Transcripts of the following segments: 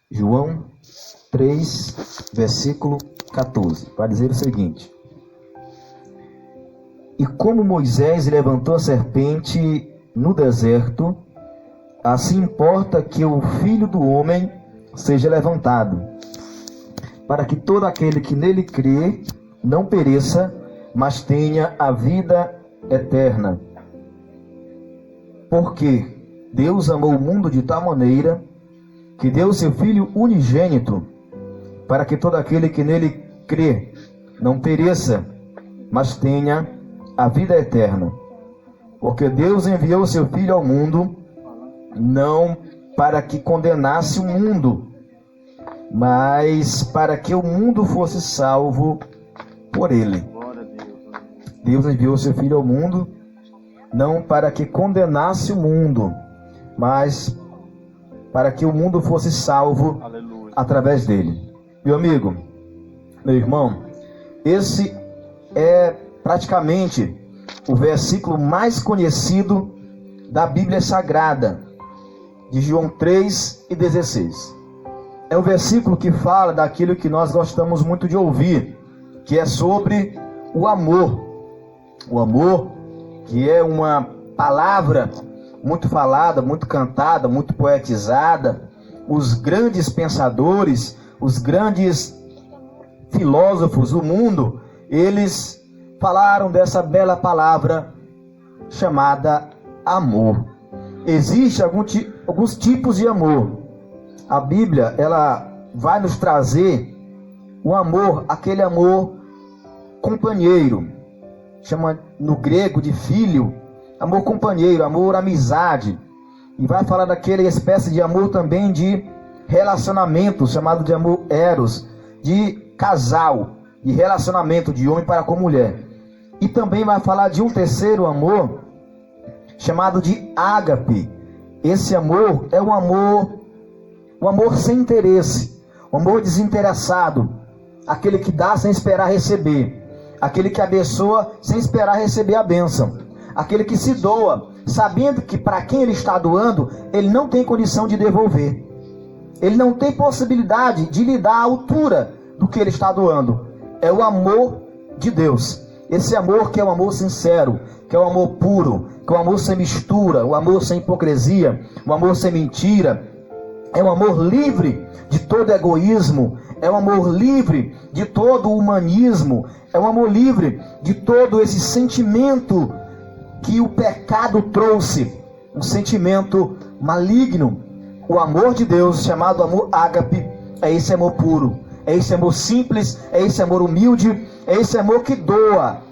João 3, versículo 14, vai dizer o seguinte: E como Moisés levantou a serpente no deserto, assim importa que o Filho do Homem seja levantado, para que todo aquele que nele crê não pereça, mas tenha a vida eterna. Porque Deus amou o mundo de tal maneira que deu seu Filho unigênito, para que todo aquele que nele crê não pereça, mas tenha a vida eterna. Porque Deus enviou seu Filho ao mundo, não para que condenasse o mundo, mas para que o mundo fosse salvo por ele. Deus enviou seu Filho ao mundo, não para que condenasse o mundo, mas para que o mundo fosse salvo através dele. Meu amigo, meu irmão, esse é praticamente o versículo mais conhecido da Bíblia Sagrada, de João 3:16. É o versículo que fala daquilo que nós gostamos muito de ouvir, que é sobre o amor. O amor, que é uma palavra muito falada, muito cantada, muito poetizada. Os grandes pensadores, os grandes filósofos do mundo, eles falaram dessa bela palavra chamada amor. Existem alguns tipos de amor. A Bíblia, ela vai nos trazer o amor, aquele amor companheiro, chama no grego de filho, amor companheiro, amor amizade, e vai falar daquela espécie de amor também de relacionamento, chamado de amor eros, de casal, de relacionamento de homem para com mulher. E também vai falar de um terceiro amor, chamado de ágape. Esse amor é o amor sem interesse, o amor desinteressado, aquele que dá sem esperar receber, aquele que abençoa sem esperar receber a bênção, aquele que se doa, sabendo que para quem ele está doando, ele não tem condição de devolver, ele não tem possibilidade de lhe dar a altura do que ele está doando. É o amor de Deus, esse amor que é um amor sincero, que é um amor puro, que é um amor sem mistura, o amor sem hipocrisia, o amor sem mentira. É um amor livre de todo egoísmo, é um amor livre de todo humanismo, é um amor livre de todo esse sentimento que o pecado trouxe, um sentimento maligno. O amor de Deus, chamado amor ágape, é esse amor puro, é esse amor simples, é esse amor humilde, é esse amor que doa.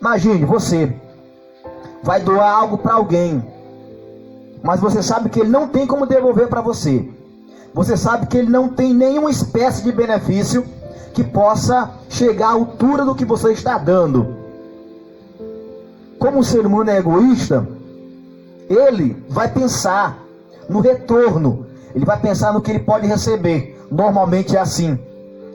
Imagine, você vai doar algo para alguém, mas você sabe que ele não tem como devolver para você. Você sabe que ele não tem nenhuma espécie de benefício que possa chegar à altura do que você está dando. Como o ser humano é egoísta, ele vai pensar no retorno, ele vai pensar no que ele pode receber. Normalmente é assim.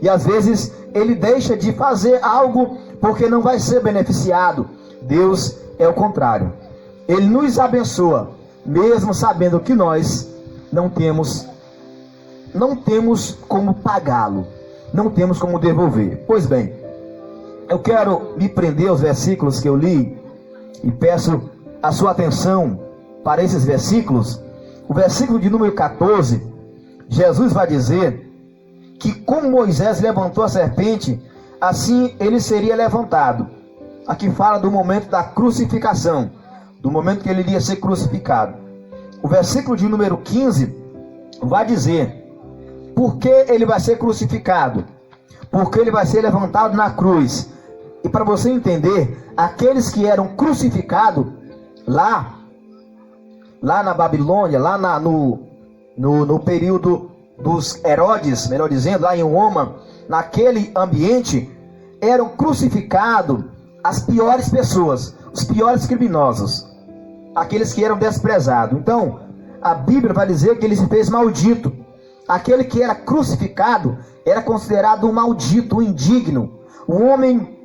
E às vezes ele deixa de fazer algo porque não vai ser beneficiado. Deus é o contrário. Ele nos abençoa, mesmo sabendo que nós não temos como pagá-lo, não temos como devolver. Pois bem, eu quero me prender aos versículos que eu li e peço a sua atenção para esses versículos. O versículo de número 14, Jesus vai dizer que como Moisés levantou a serpente, assim ele seria levantado. Aqui fala do momento da crucificação, do momento que ele iria ser crucificado. O versículo de número 15 vai dizer por que ele vai ser crucificado, porque ele vai ser levantado na cruz. E para você entender, aqueles que eram crucificados lá na Babilônia, lá no período dos Herodes, melhor dizendo, lá em Roma, naquele ambiente, eram crucificados as piores pessoas, os piores criminosos, aqueles que eram desprezados. Então, a Bíblia vai dizer que ele se fez maldito. Aquele que era crucificado era considerado um maldito, um indigno, um homem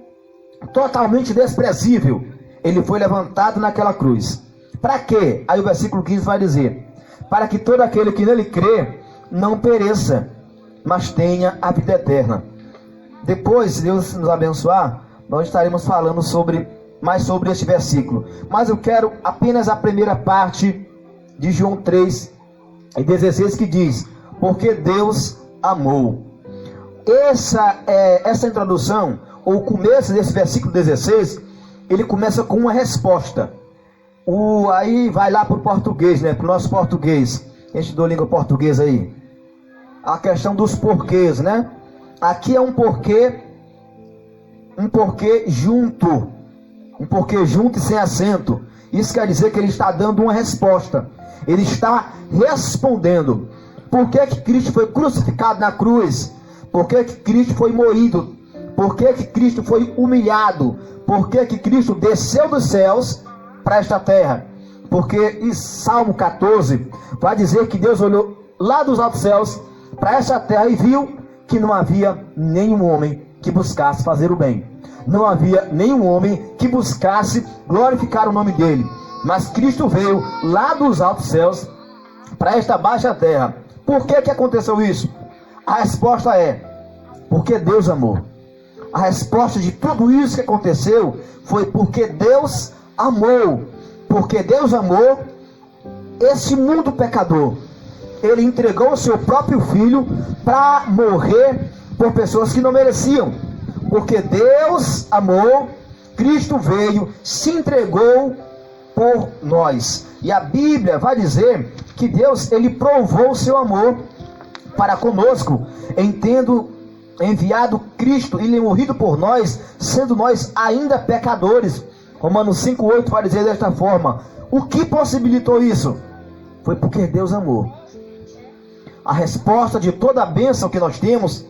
totalmente desprezível. Ele foi levantado naquela cruz. Para quê? Aí o versículo 15 vai dizer: para que todo aquele que nele crê não pereça, mas tenha a vida eterna. Depois, se Deus nos abençoar, nós estaremos falando mais sobre este versículo. Mas eu quero apenas a primeira parte de João 3:16, que diz: porque Deus amou. Essa introdução, ou o começo desse versículo 16, ele começa com uma resposta. Aí vai lá para o português, né? Para o nosso português. A gente estudou língua portuguesa aí. A questão dos porquês, né? Aqui é um porquê junto. Um porquê junto e sem acento. Isso quer dizer que ele está dando uma resposta. Ele está respondendo. Por que Cristo foi crucificado na cruz? Por que Cristo foi moído? Por que Cristo foi humilhado? Por que Cristo desceu dos céus para esta terra? Porque em Salmo 14 vai dizer que Deus olhou lá dos altos céus para esta terra e viu que não havia nenhum homem que buscasse fazer o bem. Não havia nenhum homem que buscasse glorificar o nome dele. Mas Cristo veio lá dos altos céus para esta baixa terra. Por que aconteceu isso? A resposta é: porque Deus amou. A resposta de tudo isso que aconteceu foi porque Deus amou. Porque Deus amou esse mundo pecador. Ele entregou o seu próprio filho para morrer por pessoas que não mereciam. Porque Deus amou, Cristo veio, se entregou por nós. E a Bíblia vai dizer que Deus, ele provou o seu amor para conosco, em tendo enviado Cristo e ele morrido por nós, sendo nós ainda pecadores. Romanos 5:8 vai dizer desta forma: o que possibilitou isso? Foi porque Deus amou. A resposta de toda a bênção que nós temos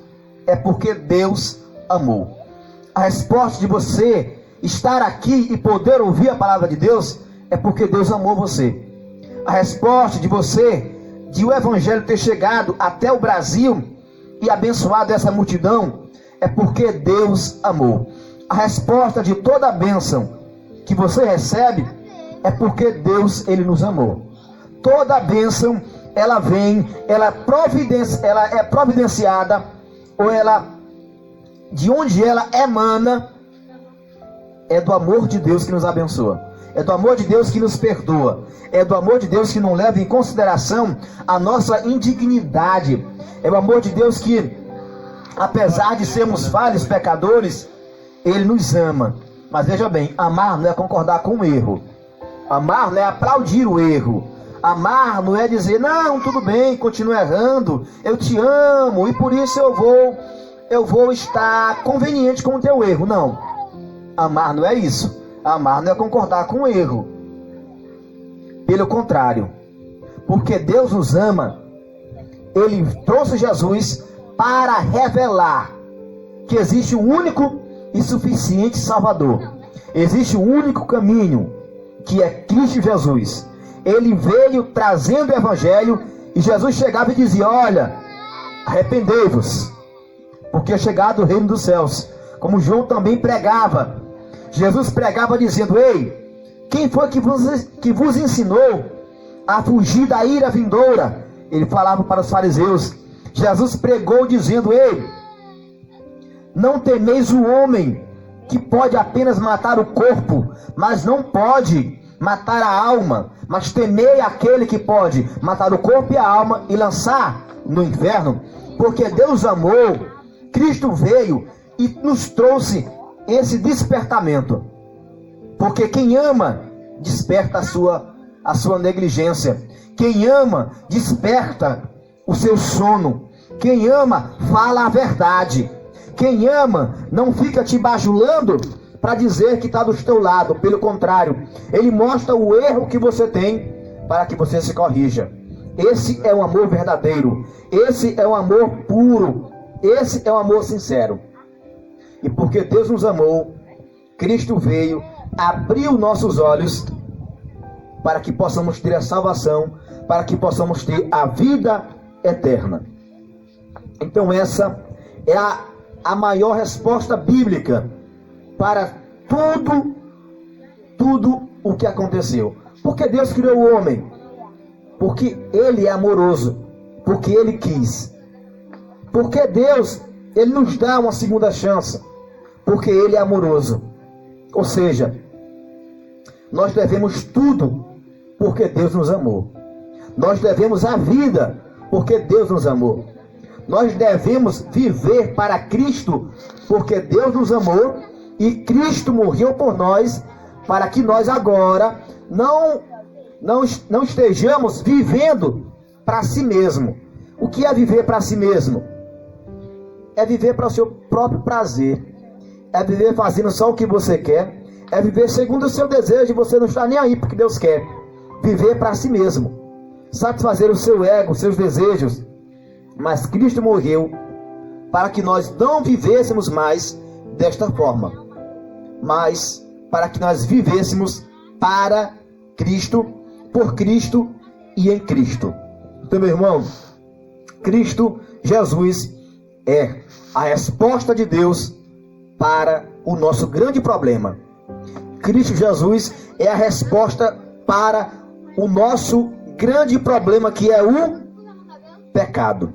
é porque Deus amou. A resposta de você estar aqui e poder ouvir a palavra de Deus é porque Deus amou você. A resposta de você, de o evangelho ter chegado até o Brasil e abençoado essa multidão, é porque Deus amou. A resposta de toda a bênção que você recebe é porque Deus, ele nos amou. Toda a bênção, ela vem, ela é providenciada, ou de onde ela emana, é do amor de Deus que nos abençoa. É do amor de Deus que nos perdoa. É do amor de Deus que não leva em consideração a nossa indignidade. É o amor de Deus que, apesar de sermos falhos, pecadores, ele nos ama. Mas veja bem, amar não é concordar com o erro. Amar não é aplaudir o erro. Amar não é dizer: não, tudo bem, continua errando, eu te amo e por isso eu vou estar conveniente com o teu erro. Não. Amar não é isso. Amar não é concordar com o erro. Pelo contrário, porque Deus nos ama, ele trouxe Jesus para revelar que existe um único e suficiente Salvador. Existe um único caminho, que é Cristo Jesus. Ele veio trazendo o evangelho e Jesus chegava e dizia: olha, arrependei-vos, porque é chegado o reino dos céus. Como João também pregava, Jesus pregava dizendo: ei, quem foi que vos ensinou a fugir da ira vindoura? Ele falava para os fariseus. Jesus pregou dizendo: ei, não temeis o homem que pode apenas matar o corpo, mas não pode matar a alma. Mas temei aquele que pode matar o corpo e a alma e lançar no inferno. Porque Deus amou, Cristo veio e nos trouxe esse despertamento. Porque quem ama, desperta a sua negligência. Quem ama, desperta o seu sono. Quem ama, fala a verdade. Quem ama, não fica te bajulando para dizer que está do teu lado. Pelo contrário, ele mostra o erro que você tem para que você se corrija. Esse é um amor verdadeiro. Esse é um amor puro. Esse é um amor sincero. E porque Deus nos amou, Cristo veio, abriu nossos olhos para que possamos ter a salvação, para que possamos ter a vida eterna. Então essa é a maior resposta bíblica para tudo o que aconteceu. Porque Deus criou o homem? Porque ele é amoroso. porque Ele quis. Porque Deus, Ele nos dá uma segunda chance, porque Ele é amoroso. Ou seja, nós devemos tudo porque Deus nos amou. Nós devemos a vida porque Deus nos amou. Nós devemos viver para Cristo porque Deus nos amou e Cristo morreu por nós para que nós agora não estejamos vivendo para si mesmo. O que é viver para si mesmo? É viver para o seu próprio prazer. É viver fazendo só o que você quer. É viver segundo o seu desejo e você não está nem aí porque Deus quer. Viver para si mesmo. Satisfazer o seu ego, os seus desejos. Mas Cristo morreu para que nós não vivêssemos mais desta forma. Mas para que nós vivêssemos para Cristo, por Cristo e em Cristo. Então, meu irmão, Cristo Jesus é a resposta de Deus para o nosso grande problema. Cristo Jesus é a resposta para o nosso grande problema, que é o pecado.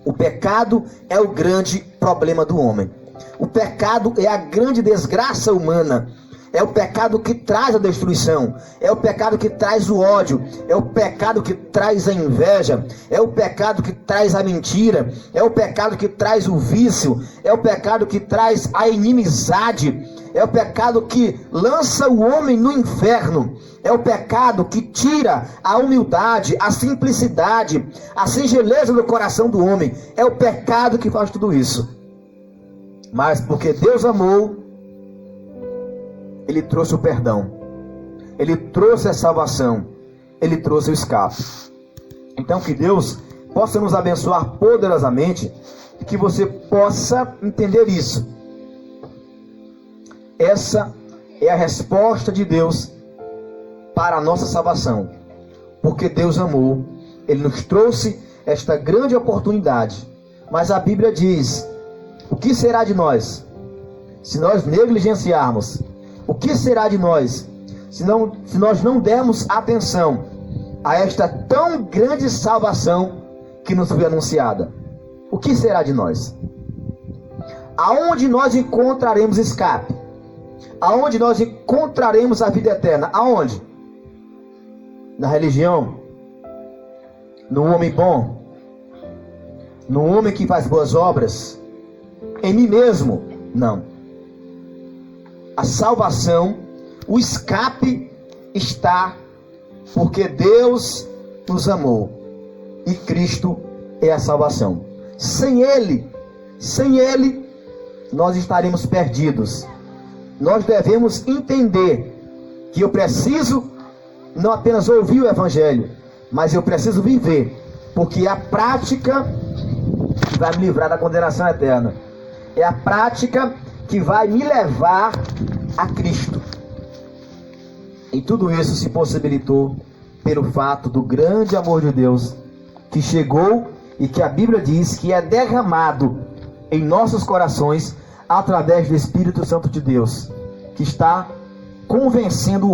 O pecado é o grande problema do homem. O pecado é a grande desgraça humana. É o pecado que traz a destruição. É o pecado que traz o ódio. É o pecado que traz a inveja. É o pecado que traz a mentira. É o pecado que traz o vício. É o pecado que traz a inimizade. É o pecado que lança o homem no inferno. É o pecado que tira a humildade, a simplicidade, a singeleza do coração do homem. É o pecado que faz tudo isso. Mas porque Deus amou, Ele trouxe o perdão. Ele trouxe a salvação. Ele trouxe o escape. Então que Deus possa nos abençoar poderosamente e que você possa entender isso. Essa é a resposta de Deus para a nossa salvação. Porque Deus amou, Ele nos trouxe esta grande oportunidade. Mas a Bíblia diz: o que será de nós se nós negligenciarmos? O que será de nós se nós não dermos atenção a esta tão grande salvação que nos foi anunciada? O que será de nós? Aonde nós encontraremos escape? Aonde nós encontraremos a vida eterna? Aonde? Na religião? No homem bom? No homem que faz boas obras? Em mim mesmo? Não. A salvação, o escape está porque Deus nos amou e Cristo é a salvação. Sem Ele, nós estaremos perdidos. Nós devemos entender que eu preciso não apenas ouvir o Evangelho, mas eu preciso viver, porque é a prática que vai me livrar da condenação eterna. É a prática que vai me levar a Cristo. E tudo isso se possibilitou pelo fato do grande amor de Deus que chegou e que a Bíblia diz que é derramado em nossos corações através do Espírito Santo de Deus, que está convencendo o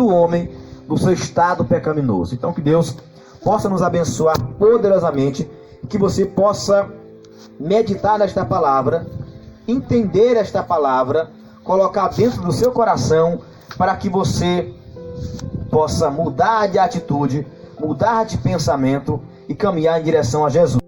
homem do seu estado pecaminoso. Então que Deus possa nos abençoar poderosamente, que você possa meditar nesta palavra, entender esta palavra, colocar dentro do seu coração, para que você possa mudar de atitude, mudar de pensamento e caminhar em direção a Jesus.